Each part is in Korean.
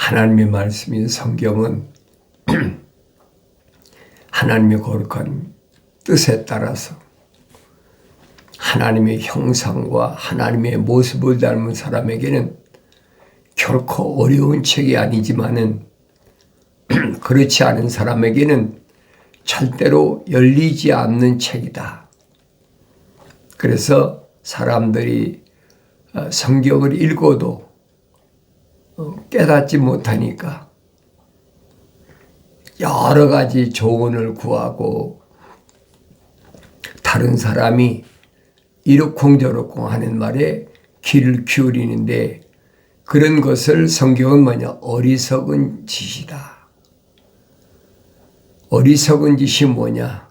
하나님의 말씀인 성경은 하나님의 거룩한 뜻에 따라서 하나님의 형상과 하나님의 모습을 닮은 사람에게는 결코 어려운 책이 아니지만은 그렇지 않은 사람에게는 절대로 열리지 않는 책이다. 그래서 사람들이 성경을 읽어도 깨닫지 못하니까 여러 가지 조언을 구하고 다른 사람이 이러쿵저러쿵 하는 말에 귀를 기울이는데 그런 것을 성경은 뭐냐? 어리석은 짓이다. 어리석은 짓이 뭐냐?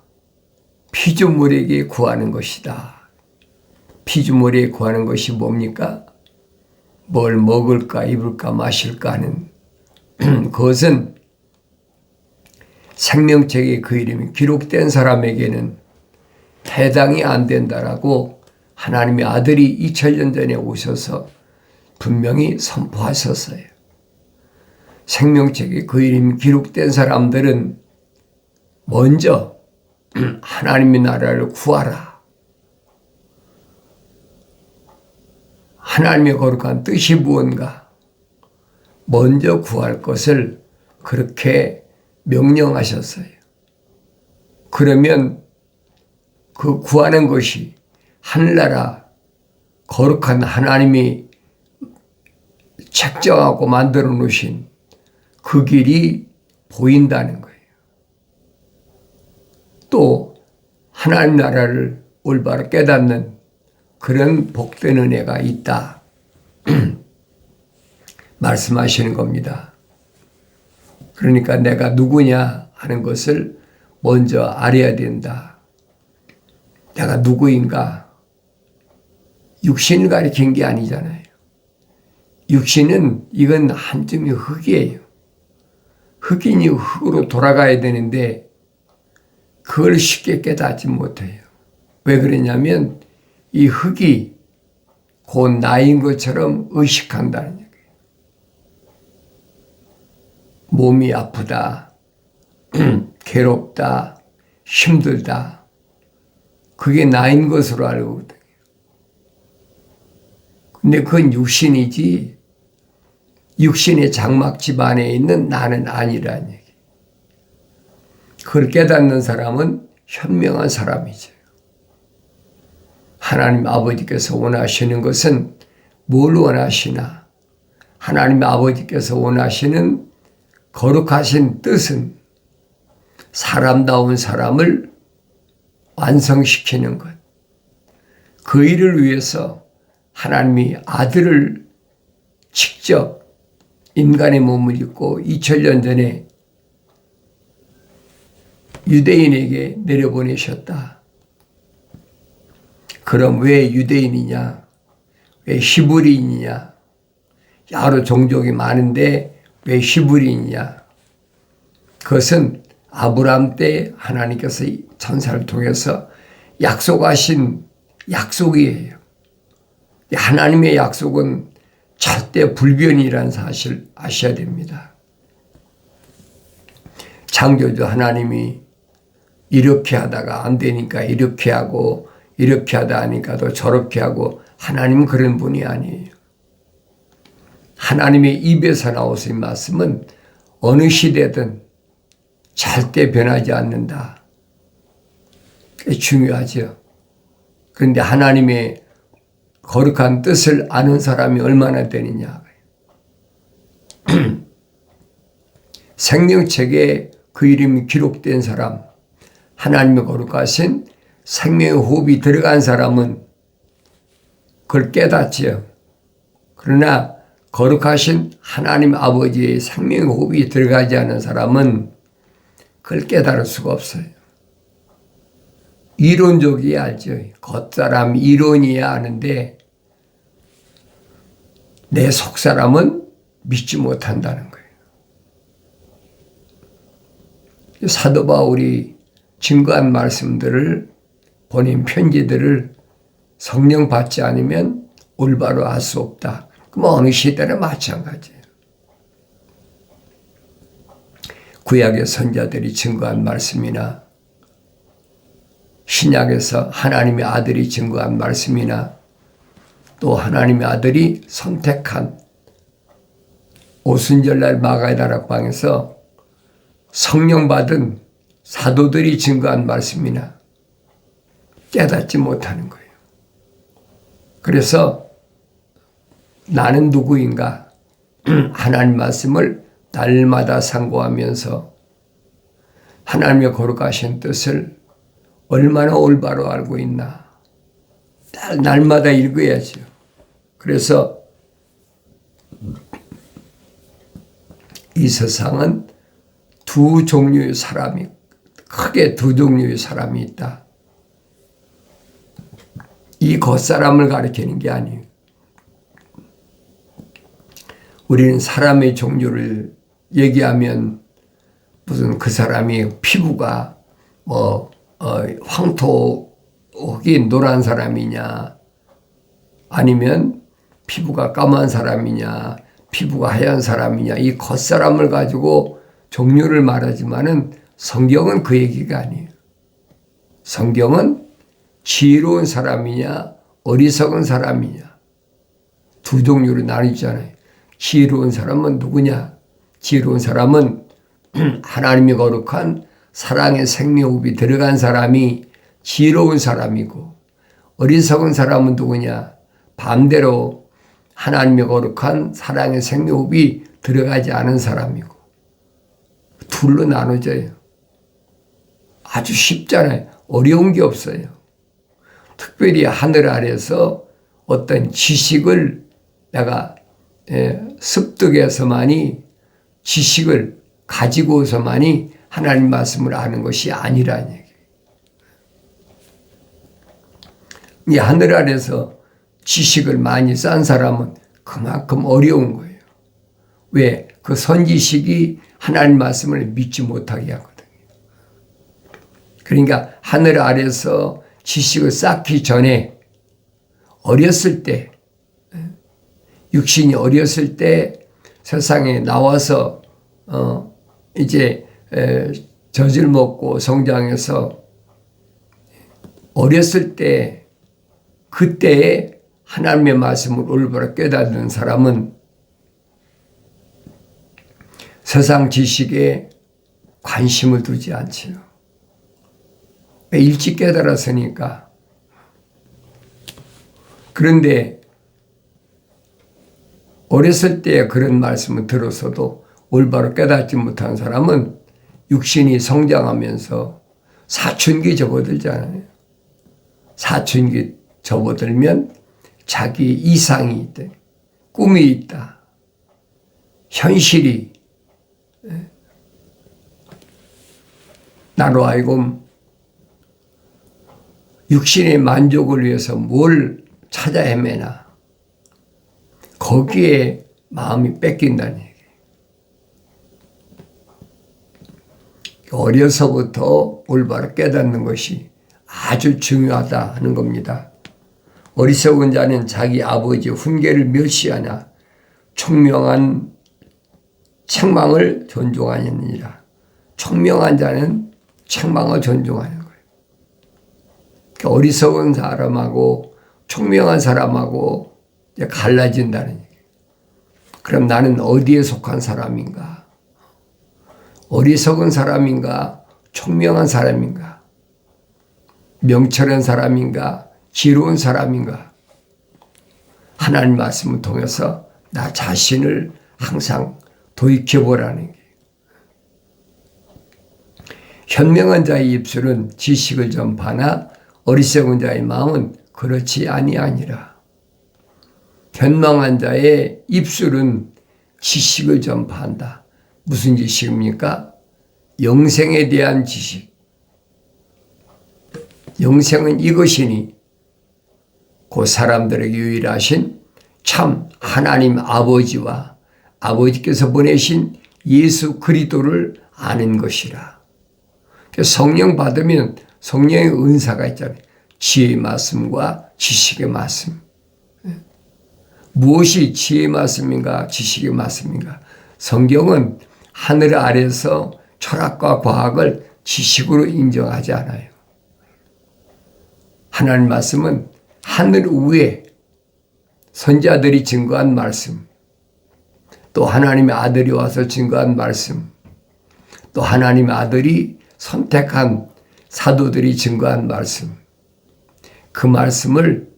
피조물에게 구하는 것이다. 피조물에게 구하는 것이 뭡니까? 뭘 먹을까, 입을까, 마실까 하는 그것은 생명책에 그 이름이 기록된 사람에게는 해당이 안 된다라고 하나님의 아들이 2000년 전에 오셔서 분명히 선포하셨어요. 생명책에 그 이름이 기록된 사람들은 먼저 하나님의 나라를 구하라. 하나님의 거룩한 뜻이 무언가 먼저 구할 것을 그렇게 명령하셨어요. 그러면 그 구하는 것이 하늘나라 거룩한 하나님이 책정하고 만들어 놓으신 그 길이 보인다는 거예요. 또 하나님 나라를 올바로 깨닫는 그런 복된 은혜가 있다. 말씀하시는 겁니다. 그러니까 내가 누구냐 하는 것을 먼저 알아야 된다. 내가 누구인가? 육신을 가리킨 게 아니잖아요. 육신은 이건 한 줌의 흙이에요. 흙이니 흙으로 돌아가야 되는데 그걸 쉽게 깨닫지 못해요. 왜 그러냐면 이 흙이 곧 나인 것처럼 의식한다는 얘기예요. 몸이 아프다, 괴롭다, 힘들다. 그게 나인 것으로 알고 있거든요. 근데 그건 육신이지 육신의 장막집 안에 있는 나는 아니라는 얘기. 그걸 깨닫는 사람은 현명한 사람이죠. 하나님 아버지께서 원하시는 것은 뭘 원하시나? 하나님 아버지께서 원하시는 거룩하신 뜻은 사람다운 사람을 완성시키는 것. 그 일을 위해서 하나님이 아들을 직접 인간의 몸을 입고 2000년 전에 유대인에게 내려보내셨다. 그럼 왜 유대인이냐? 왜 히브리인이냐? 여러 종족이 많은데 왜 히브리인이냐? 그것은 아브라함 때 하나님께서 천사를 통해서 약속하신 약속이에요. 하나님의 약속은 절대 불변이라는 사실 아셔야 됩니다. 창조주 하나님이 이렇게 하다가 안 되니까 이렇게 하고 이렇게 하다 하니까 또 저렇게 하고 하나님은 그런 분이 아니에요. 하나님의 입에서 나오신 말씀은 어느 시대든 절대 변하지 않는다. 그게 중요하죠. 그런데 하나님의 거룩한 뜻을 아는 사람이 얼마나 되느냐. 생명책에 그 이름이 기록된 사람, 하나님의 거룩하신 생명의 호흡이 들어간 사람은 그걸 깨닫지요. 그러나 거룩하신 하나님 아버지의 생명의 호흡이 들어가지 않은 사람은 그걸 깨달을 수가 없어요. 이론적이야 알죠. 겉사람 이론이야 아는데 내 속사람은 믿지 못한다는 거예요. 사도 바울이 증거한 말씀들을 보낸 편지들을 성령 받지 않으면 올바로 할 수 없다. 그럼 어느 시대나 마찬가지예요. 구약의 선자들이 증거한 말씀이나 신약에서 하나님의 아들이 증거한 말씀이나 또 하나님의 아들이 선택한 오순절날 마가의 다락방에서 성령 받은 사도들이 증거한 말씀이나 깨닫지 못하는 거예요. 그래서 나는 누구인가? 하나님 말씀을 날마다 상고하면서 하나님의 거룩하신 뜻을 얼마나 올바로 알고 있나? 날마다 읽어야죠. 그래서 이 세상은 두 종류의 사람이, 크게 두 종류의 사람이 있다. 이 겉사람을 가리키는 게 아니에요. 우리는 사람의 종류를 얘기하면 무슨 그 사람이 피부가 황토혹이 노란 사람이냐, 아니면 피부가 까만 사람이냐, 피부가 하얀 사람이냐, 이 겉사람을 가지고 종류를 말하지만은 성경은 그 얘기가 아니에요. 성경은 지혜로운 사람이냐, 어리석은 사람이냐, 두 종류로 나뉘잖아요. 지혜로운 사람은 누구냐? 지혜로운 사람은 하나님이 거룩한 사랑의 생명호흡이 들어간 사람이 지혜로운 사람이고, 어리석은 사람은 누구냐? 반대로 하나님의 거룩한 사랑의 생명호흡이 들어가지 않은 사람이고, 둘로 나눠져요. 아주 쉽잖아요. 어려운 게 없어요. 특별히 하늘 아래서 어떤 지식을 내가 습득해서만이, 지식을 가지고서만이 하나님 말씀을 아는 것이 아니라는 얘기예요. 이 하늘 아래서 지식을 많이 쌓은 사람은 그만큼 어려운 거예요. 왜? 그 선지식이 하나님 말씀을 믿지 못하게 하거든요. 그러니까 하늘 아래서 지식을 쌓기 전에 어렸을 때, 육신이 어렸을 때 세상에 나와서 이제 젖을 먹고 성장해서 어렸을 때, 그때에 하나님의 말씀을 올바로 깨닫는 사람은 세상 지식에 관심을 두지 않지요. 일찍 깨달았으니까. 그런데 어렸을 때 그런 말씀을 들었어도 올바로 깨닫지 못한 사람은 육신이 성장하면서 사춘기 접어들잖아요. 사춘기 접어들면 자기 이상이 있다, 꿈이 있다, 현실이 나로 하여금 육신의 만족을 위해서 뭘 찾아 헤매나, 거기에 마음이 뺏긴다는 얘기예요. 어려서부터 올바로 깨닫는 것이 아주 중요하다 하는 겁니다. 어리석은 자는 자기 아버지 훈계를 멸시하나 총명한 책망을 존중하느니라. 총명한 자는 책망을 존중하는 거예요. 어리석은 사람하고 총명한 사람하고 이제 갈라진다는 얘기예요. 그럼 나는 어디에 속한 사람인가? 어리석은 사람인가? 총명한 사람인가? 명철한 사람인가? 지혜로운 사람인가? 하나님 말씀을 통해서 나 자신을 항상 돌이켜보라는 게. 현명한 자의 입술은 지식을 전파하나 어리석은 자의 마음은 그렇지 아니하니라. 현명한 자의 입술은 지식을 전파한다. 무슨 지식입니까? 영생에 대한 지식. 영생은 이것이니 그 사람들에게 유일하신 참 하나님 아버지와 아버지께서 보내신 예수 그리스도를 아는 것이라. 성령 받으면 성령의 은사가 있잖아요. 지혜의 말씀과 지식의 말씀. 무엇이 지혜의 말씀인가 지식의 말씀인가? 성경은 하늘 아래서 철학과 과학을 지식으로 인정하지 않아요. 하나님 말씀은 하늘 위에 선지자들이 증거한 말씀, 또 하나님의 아들이 와서 증거한 말씀, 또 하나님의 아들이 선택한 사도들이 증거한 말씀, 그 말씀을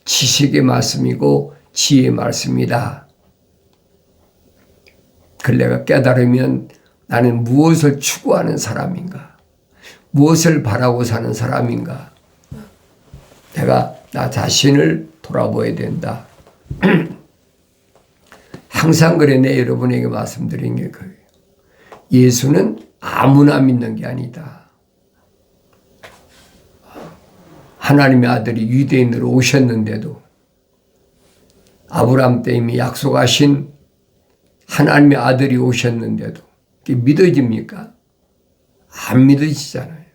지식의 말씀이고 지혜의 말씀이다. 그걸 내가 깨달으면 나는 무엇을 추구하는 사람인가? 무엇을 바라고 사는 사람인가? 내가 나 자신을 돌아보아야 된다. 항상 그래 내 여러분에게 말씀드린 게 그래요. 예수는 아무나 믿는 게 아니다. 하나님의 아들이 유대인으로 오셨는데도 아브라함 때 이미 약속하신 하나님의 아들이 오셨는데도 그게 믿어집니까? 안 믿어지잖아요.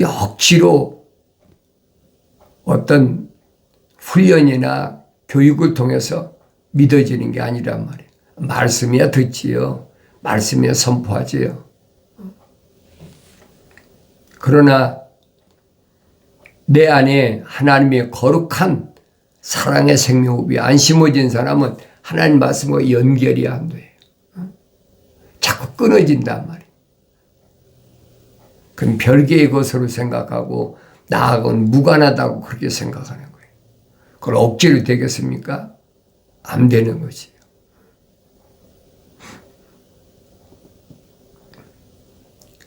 억지로 어떤 훈련이나 교육을 통해서 믿어지는 게 아니란 말이에요. 말씀이야 듣지요. 말씀이야 선포하지요. 그러나 내 안에 하나님의 거룩한 사랑의 생명호흡이 안 심어진 사람은 하나님 말씀과 연결이 안 돼요. 자꾸 끊어진단 말이에요. 그건 별개의 것으로 생각하고 나하고는 무관하다고 그렇게 생각하는 거예요. 그걸 억지로 되겠습니까? 안 되는 것이에요.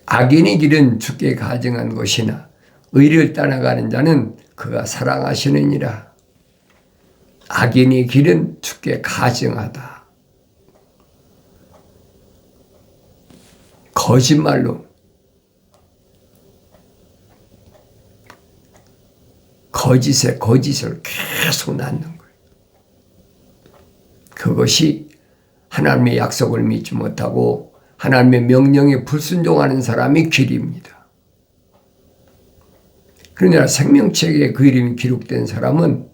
악인의 길은 주께 가증한 것이나 의를 따라가는 자는 그가 사랑하시느니라. 악인의 길은 주께 가증하다. 거짓말로 거짓에 거짓을 계속 낳는 거예요. 그것이 하나님의 약속을 믿지 못하고 하나님의 명령에 불순종하는 사람의 길입니다. 그러나 생명책에 그 이름이 기록된 사람은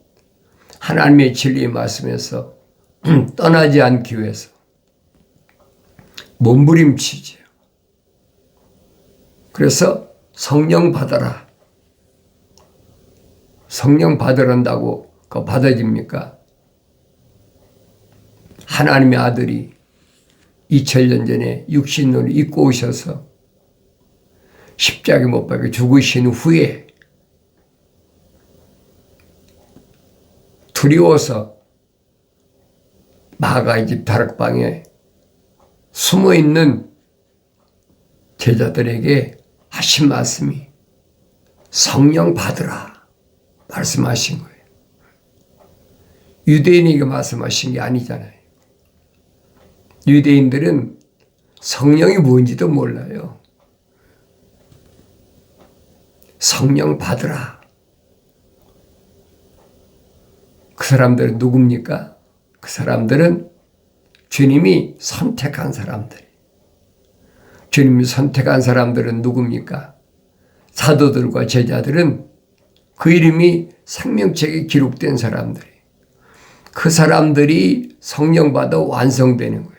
하나님의 진리의 말씀에서 떠나지 않기 위해서 몸부림치지요. 그래서 성령 받아라. 성령 받으란다고 그거 받아집니까? 하나님의 아들이 2000년 전에 육신으로 입고 오셔서 십자가에 못 박혀 죽으신 후에 두려워서 마가의 집 다락방에 숨어있는 제자들에게 하신 말씀이 성령 받으라 말씀하신 거예요. 유대인에게 말씀하신 게 아니잖아요. 유대인들은 성령이 뭔지도 몰라요. 성령 받으라. 그 사람들은 누굽니까? 그 사람들은 주님이 선택한 사람들. 주님이 선택한 사람들은 누굽니까? 사도들과 제자들은 그 이름이 생명책에 기록된 사람들이. 그 사람들이 성령 받아 완성되는 거예요.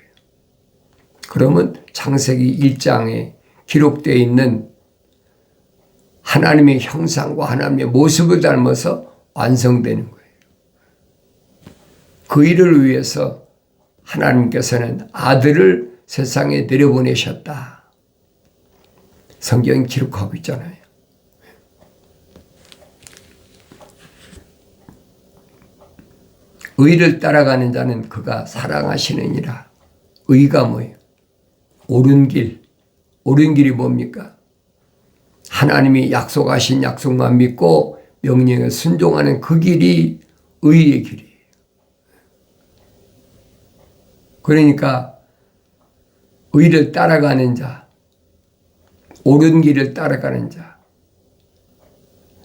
그러면 창세기 1장에 기록되어 있는 하나님의 형상과 하나님의 모습을 닮아서 완성되는 거예요. 그 일을 위해서 하나님께서는 아들을 세상에 내려보내셨다. 성경이 기록하고 있잖아요. 의를 따라가는 자는 그가 사랑하시느니라. 의가 뭐예요? 옳은 길. 옳은 길이 뭡니까? 하나님이 약속하신 약속만 믿고 명령에 순종하는 그 길이 의의 길이에요. 그러니까 의를 따라가는 자, 옳은 길을 따라가는 자,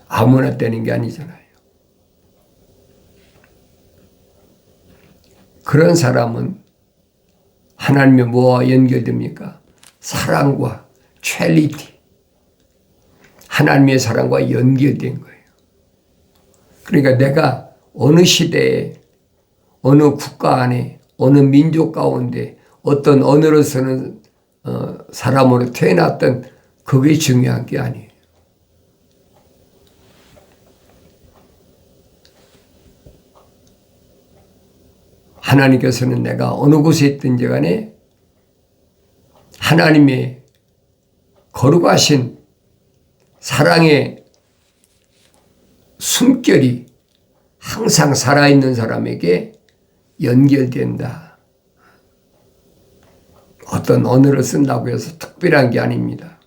아무나 되는 게 아니잖아요. 그런 사람은 하나님의 뭐와 연결됩니까? 사랑과 첼리티. 하나님의 사랑과 연결된 거예요. 그러니까 내가 어느 시대에, 어느 국가 안에, 어느 민족 가운데, 어떤 언어로서는 사람으로 태어났던 그게 중요한 게 아니에요. 하나님께서는 내가 어느 곳에 있든지 간에 하나님의 거룩하신 사랑의 숨결이 항상 살아있는 사람에게 연결된다. 어떤 언어를 쓴다고 해서 특별한 게 아닙니다.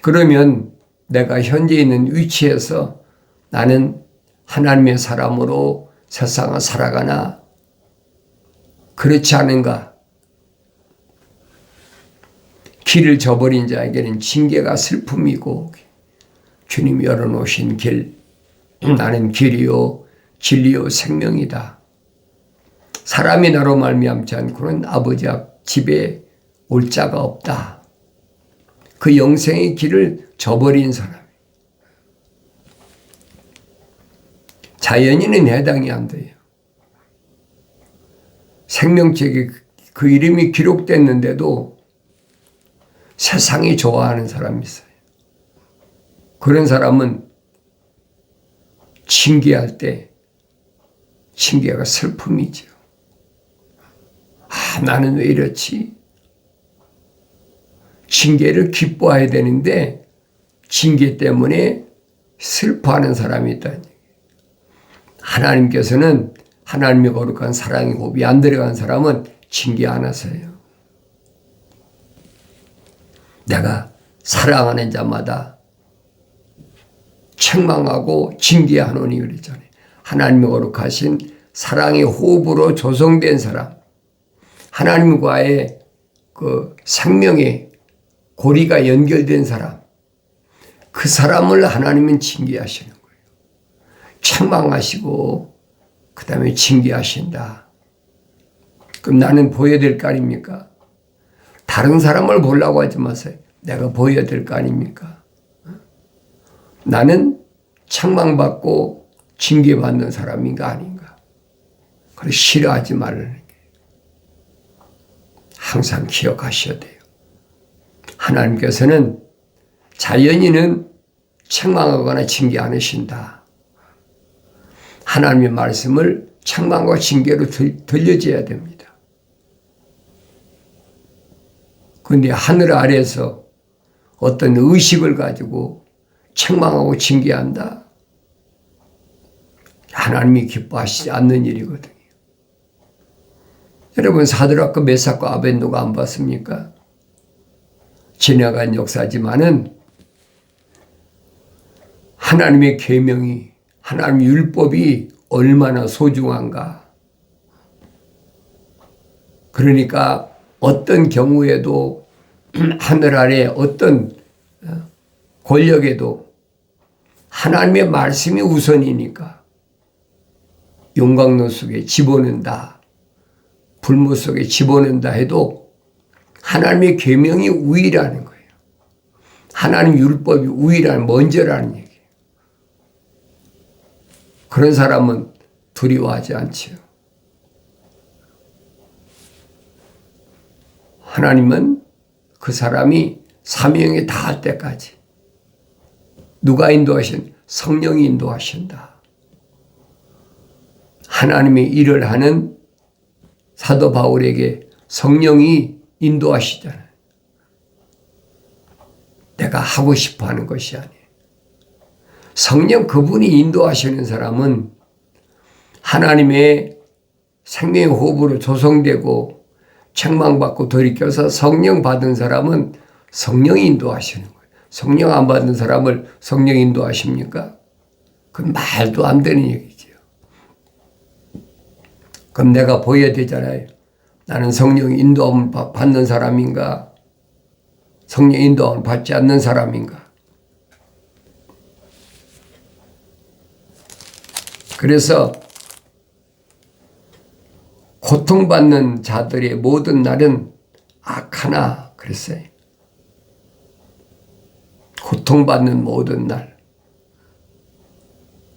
그러면 내가 현재 있는 위치에서 나는 하나님의 사람으로 세상을 살아가나 그렇지 않은가? 길을 저버린 자에게는 징계가 슬픔이고 주님이 열어놓으신 길, 나는 길이요 진리요 생명이다. 사람이 나로 말미암지 않고는 아버지 앞 집에 올 자가 없다. 그 영생의 길을 저버린 사람. 자연인은 해당이 안 돼요. 생명책에 그 이름이 기록됐는데도 세상이 좋아하는 사람이 있어요. 그런 사람은 징계할 때 징계가 슬픔이죠. 아, 나는 왜 이렇지? 징계를 기뻐해야 되는데 징계 때문에 슬퍼하는 사람이 있다는 얘기예요. 하나님께서는 하나님의 거룩한 사랑의 호흡이 안 들어간 사람은 징계 안 하세요. 내가 사랑하는 자마다 책망하고 징계하노니 그랬잖아요. 하나님의 거룩하신 사랑의 호흡으로 조성된 사람, 하나님과의 그 생명의 고리가 연결된 사람, 그 사람을 하나님은 징계하시는 거예요. 책망하시고 그 다음에 징계하신다. 그럼 나는 보여야 될 거 아닙니까? 다른 사람을 보려고 하지 마세요. 내가 보여야 될 거 아닙니까? 나는 책망받고 징계받는 사람인가 아닌가? 그래서 싫어하지 말라는 게 항상 기억하셔야 돼요. 하나님께서는 자연인은 책망하거나 징계 안 하신다. 하나님의 말씀을 책망과 징계로 들려줘야 됩니다. 그런데 하늘 아래에서 어떤 의식을 가지고 책망하고 징계한다. 하나님이 기뻐하시지 않는 일이거든요. 여러분 사드락과 메삭과 아벳노가 안 봤습니까? 지나간 역사지만은 하나님의 계명이 하나님의 율법이 얼마나 소중한가. 그러니까 어떤 경우에도 하늘 아래 어떤 권력에도 하나님의 말씀이 우선이니까 용광로 속에 집어넣는다, 불못 속에 집어넣는다 해도 하나님의 계명이 우위라는 거예요. 하나님 율법이 우위라는 먼저라는 얘기예요. 그런 사람은 두려워하지 않지요. 하나님은 그 사람이 사명에 닿을 때까지 누가 인도하신? 성령이 인도하신다. 하나님의 일을 하는 사도 바울에게 성령이 인도하시잖아요. 내가 하고 싶어 하는 것이 아니에요. 성령 그분이 인도하시는 사람은 하나님의 생명의 호흡으로 조성되고 책망받고 돌이켜서 성령 받은 사람은 성령이 인도하시는 거예요. 성령 안 받은 사람을 성령 인도하십니까? 그건 말도 안 되는 얘기죠. 그럼 내가 보여야 되잖아요. 나는 성령 인도함을 받는 사람인가? 성령 인도함을 받지 않는 사람인가? 그래서 고통받는 자들의 모든 날은 악하나 그랬어요. 고통받는 모든 날.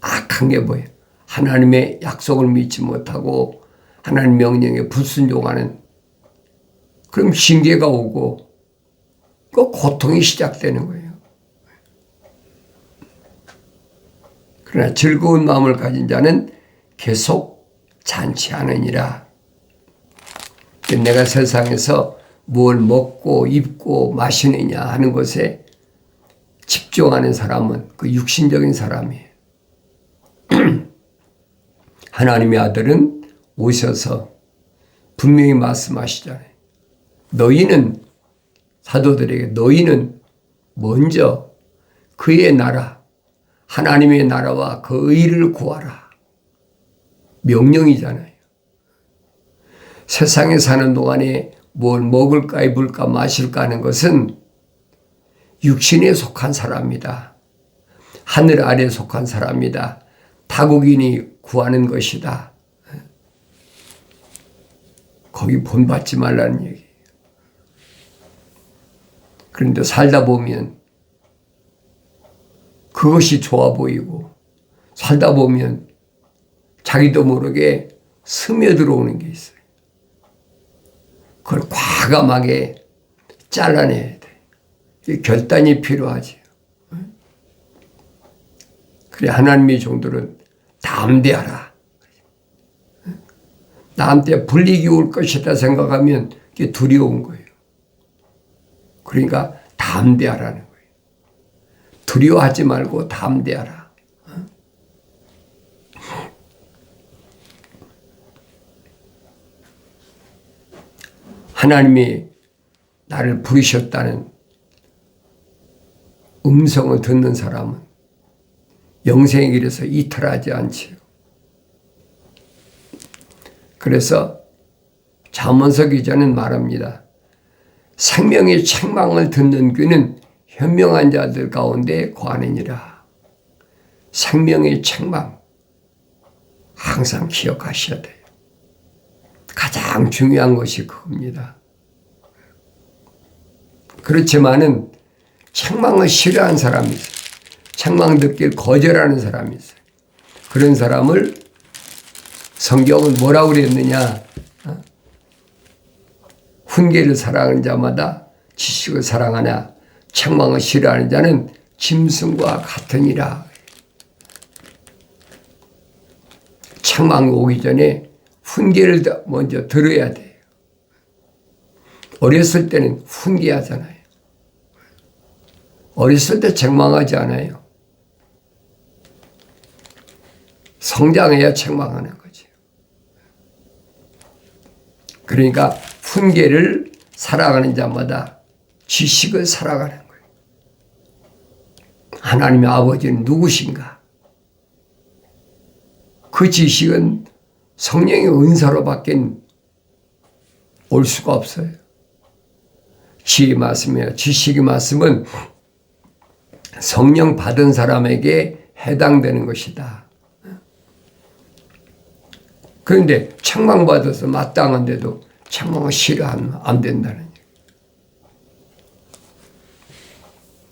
악한 게 뭐예요? 하나님의 약속을 믿지 못하고 하나님 명령에 불순종하는, 그럼 징계가 오고 그 고통이 시작되는 거예요. 그러나 즐거운 마음을 가진 자는 계속 잔치하느니라. 내가 세상에서 뭘 먹고 입고 마시느냐 하는 것에 집중하는 사람은 그 육신적인 사람이에요. 하나님의 아들은 오셔서 분명히 말씀하시잖아요. 너희는, 사도들에게 너희는 먼저 그의 나라, 하나님의 나라와 그 의를 구하라. 명령이잖아요. 세상에 사는 동안에 뭘 먹을까 입을까 마실까 하는 것은 육신에 속한 사람이다. 하늘 아래에 속한 사람이다. 타국인이 구하는 것이다. 거기 본받지 말라는 얘기예요. 그런데 살다 보면 그것이 좋아 보이고, 살다 보면 자기도 모르게 스며들어오는 게 있어요. 그걸 과감하게 잘라내야 돼. 결단이 필요하지. 그래, 하나님의 종들은 담대하라. 나한테 불이익이 올 것이다 생각하면 그게 두려운 거예요. 그러니까 담대하라는 거예요. 두려워하지 말고 담대하라. 하나님이 나를 부르셨다는 음성을 듣는 사람은 영생의 길에서 이탈하지 않지요. 그래서 잠언서 기자는 말합니다. 생명의 책망을 듣는 귀는 현명한 자들 가운데 거하느니라. 생명의 책망 항상 기억하셔야 돼요. 가장 중요한 것이 그겁니다. 그렇지만은 책망을 싫어하는 사람이 있어요. 책망 듣기를 거절하는 사람이 있어요. 그런 사람을 성경은 뭐라고 그랬느냐? 훈계를 사랑하는 자마다 지식을 사랑하나 책망을 싫어하는 자는 짐승과 같으니라. 책망이 오기 전에 훈계를 먼저 들어야 돼요. 어렸을 때는 훈계하잖아요. 어렸을 때 책망하지 않아요. 성장해야 책망하는 거죠. 그러니까 훈계를 살아가는 자마다 지식을 살아가는 거예요. 하나님의 아버지는 누구신가? 그 지식은 성령의 은사로밖에 올 수가 없어요. 지혜의 말씀이에요. 지식의 말씀은 성령 받은 사람에게 해당되는 것이다. 그런데 책망받아서 마땅한데도 책망을 싫어하면 안 된다는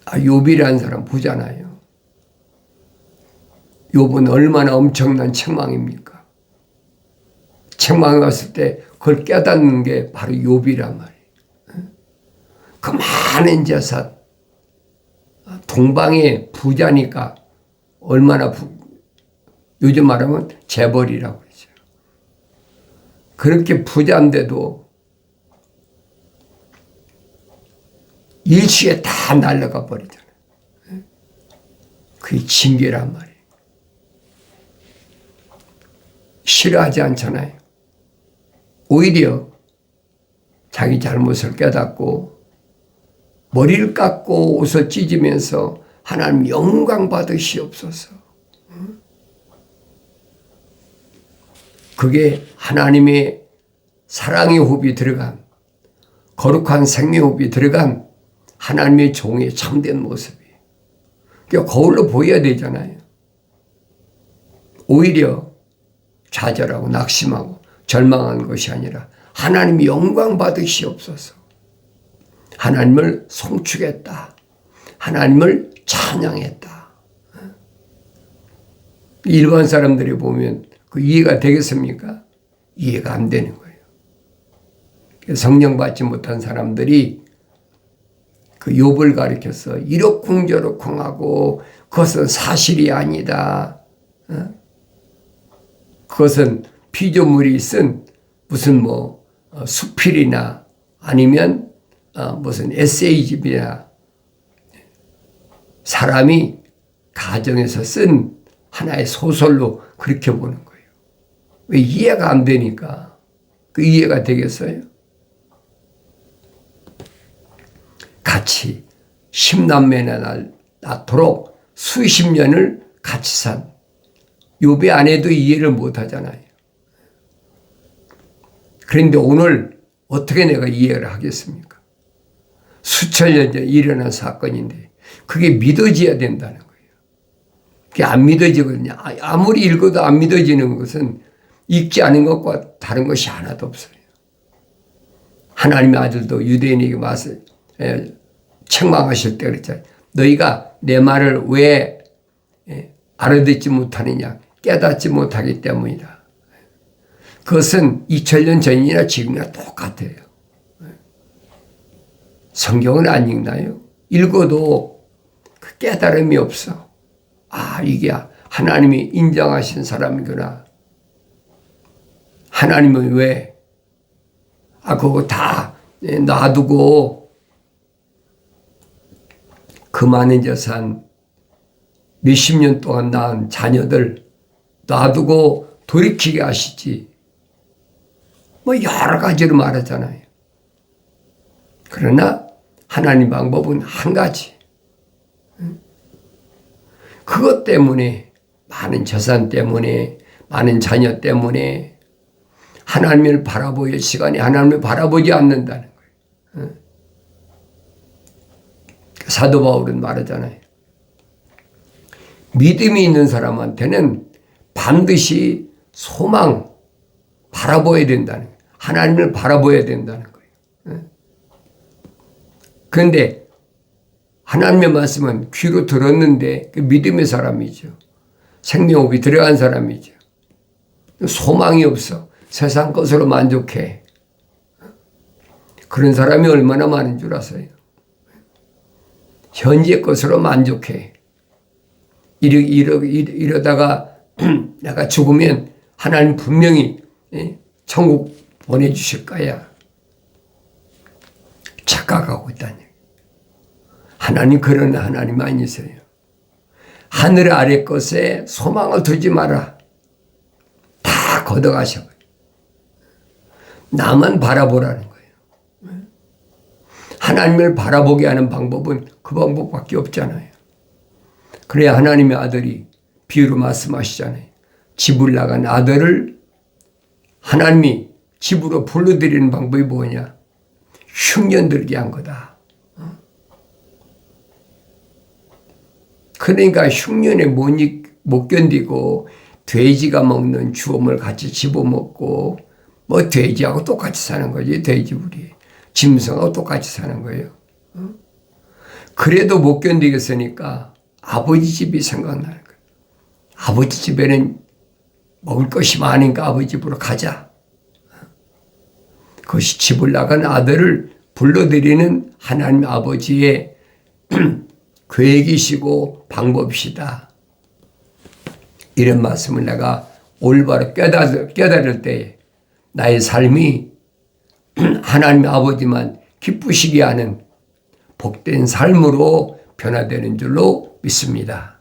얘기예요. 욥이라는 사람 보잖아요. 욥은 얼마나 엄청난 책망입니까? 책망이 왔을 때 그걸 깨닫는 게 바로 욥이란 말이에요. 그 많은 재산, 동방의 부자니까 얼마나 요즘 말하면 재벌이라고 그러죠. 그렇게 부자인데도 일시에 다 날아가 버리잖아요. 그게 징계란 말이에요. 싫어하지 않잖아요. 오히려 자기 잘못을 깨닫고 머리를 깎고 옷을 찢으면서 하나님 영광 받으시옵소서. 그게 하나님의 사랑의 호흡이 들어간, 거룩한 생명의 호흡이 들어간 하나님의 종의 참된 모습이에요. 그러니까 거울로 보여야 되잖아요. 오히려 좌절하고 낙심하고 절망한 것이 아니라 하나님이 영광 받으시옵소서. 하나님을 송축했다. 하나님을 찬양했다. 일반 사람들이 보면 그 이해가 되겠습니까? 이해가 안 되는 거예요. 성령 받지 못한 사람들이 그 욥을 가리켜서 이러쿵저러쿵하고 그것은 사실이 아니다. 그것은 피조물이 쓴 무슨 수필이나 아니면 무슨 에세이집이나 사람이 가정에서 쓴 하나의 소설로 그렇게 보는 거예요. 왜 이해가 안 되니까. 그 이해가 되겠어요? 같이 10남매나 낳도록 수십 년을 같이 산 욥의 아내도 이해를 못 하잖아요. 그런데 오늘 어떻게 내가 이해를 하겠습니까? 수천 년 전에 일어난 사건인데 그게 믿어져야 된다는 거예요. 그게 안 믿어지거든요. 아무리 읽어도 안 믿어지는 것은 읽지 않은 것과 다른 것이 하나도 없어요. 하나님의 아들도 유대인에게 말을 책망하실 때 그랬잖아요. 너희가 내 말을 왜 알아듣지 못하느냐? 깨닫지 못하기 때문이다. 그것은 2000년 전이나 지금이나 똑같아요. 성경을 안 읽나요? 읽어도 그 깨달음이 없어. 이게 하나님이 인정하신 사람이구나. 하나님은 왜? 그거 다 놔두고 그 많은 재산 몇십 년 동안 낳은 자녀들 놔두고 돌이키게 하시지. 여러 가지로 말하잖아요. 그러나 하나님 방법은 한 가지. 그것 때문에 많은 재산 때문에 많은 자녀 때문에 하나님을 바라볼 시간에 하나님을 바라보지 않는다는 거예요. 사도 바울은 말하잖아요. 믿음이 있는 사람한테는 반드시 소망 바라봐야 된다는 거예요. 하나님을 바라봐야 된다는 거예요. 그런데 하나님의 말씀은 귀로 들었는데 그 믿음의 사람이죠. 생명호흡이 들어간 사람이죠. 소망이 없어. 세상 것으로 만족해. 그런 사람이 얼마나 많은 줄 아세요? 현재 것으로 만족해. 이러다가 내가 죽으면 하나님 분명히 천국 보내주실 거야. 착각하고 있다니. 하나님 그런 하나님 아니세요. 하늘 아래 것에 소망을 두지 마라. 다 걷어가셔. 나만 바라보라는 거예요. 하나님을 바라보게 하는 방법은 그 방법밖에 없잖아요. 그래야 하나님의 아들이 비유로 말씀하시잖아요. 집을 나간 아들을 하나님이 집으로 불러들이는 방법이 뭐냐? 흉년 들게 한 거다. 그러니까 흉년에 못 견디고 돼지가 먹는 주엄을 같이 집어먹고 돼지하고 똑같이 사는 거지. 돼지우리. 짐승하고 똑같이 사는 거예요. 그래도 못 견디겠으니까 아버지 집이 생각나는 거예요. 아버지 집에는 먹을 것이 많으니까 아버지 집으로 가자. 그것이 집을 나간 아들을 불러들이는 하나님 아버지의 계획이시고 방법이시다. 이런 말씀을 내가 올바로 깨달을 때 나의 삶이 하나님 아버지만 기쁘시게 하는 복된 삶으로 변화되는 줄로 믿습니다.